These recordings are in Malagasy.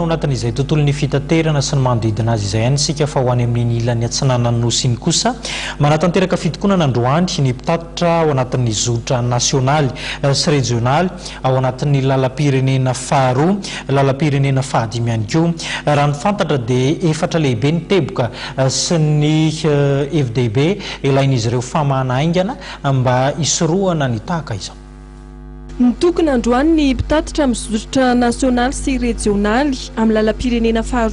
Anatin'izay tontolon'ny fitaterana sy ny manodidina azy izay ihany isika fa ho any amin'ny ilany atsinanana nosiny kosa manatanteraka fitokonana androany ny mpitatitra ao anatin'ny zotra nasionaly sy rejionaly ao anatin'ny lalam-pirenena faha, lalam-pirenena fahadimy ihany koa. Raha ny fantatra dia efatra lehibe ny teboka sy ny FDB ilain'izy ireo famahana aingana mba hisorohana ny tahaka izao. Ny tokony androany ny mpitatitra amin'ny zotra nasionaly sy rejionaly amin'ny lalam-pirenena faha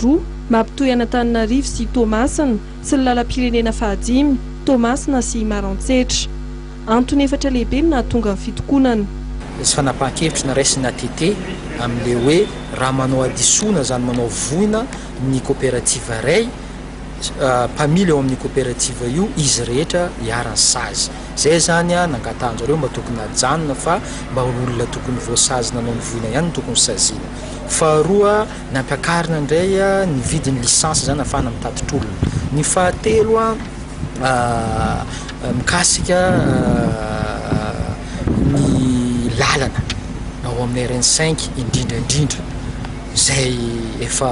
mampitohy Nanatanteraka sy Tomasina sy ny lalam-pirenena fahadimy Tomasina sy Maroantsetra. Antony efatra lehibe no nahatonga ny fitokonana. Sy fanapahan-kevitra na raisina tete amin'ilay hoe raha manao adisona zany manao voina ny coopérative iray mpamily eo amin'ny coopérative io izy rehetra hiarany sazy. Zay zany nangatahana mba tokony hajanona fa mba olona tokony voasazy nanao ny voina ihany tokony saziana. Faharoa nampiakarina indray ny vidin'ny lisansa zany afahana mitatitra olona. Ny fahatelo mikasika ny lalana ao amin'ny RN5 indrindra zay efa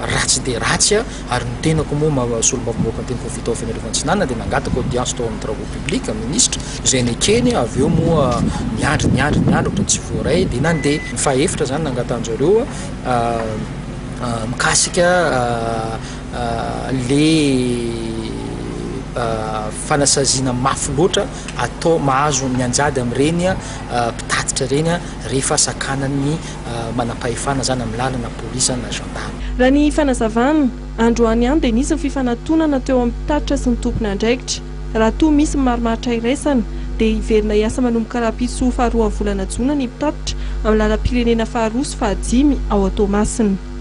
ratsy dia ratsy ary ny tenako moa solombavamboaka ny teny conflit fenerivansinana dia nangataka audience tao amin'ny travaux publics ministre zay nekeny avy eo moa miandry ohatra tsy voaray dia nandeha. Ny fahefitra zany nangatanjareo mikasika le fanasazina mafy loatra atao mahazo mianjady amin'ireny mpitatitra reny rehefa sakanany manam-pahefana zany amin'ny lalana polisy na gendarme. Raha ny fanazavana androany ihany dia nisy ny fifanantonana teo amin'ny mpitatitra sy ny tompony andraikitra. Raha toa misy marimaritra iraisana dia hiverina hiasa manomboka rahampitso faharoa volana jona ny mpitatitra amin'ny lalam-pirenena faha sy fahadimy ao Tomasina.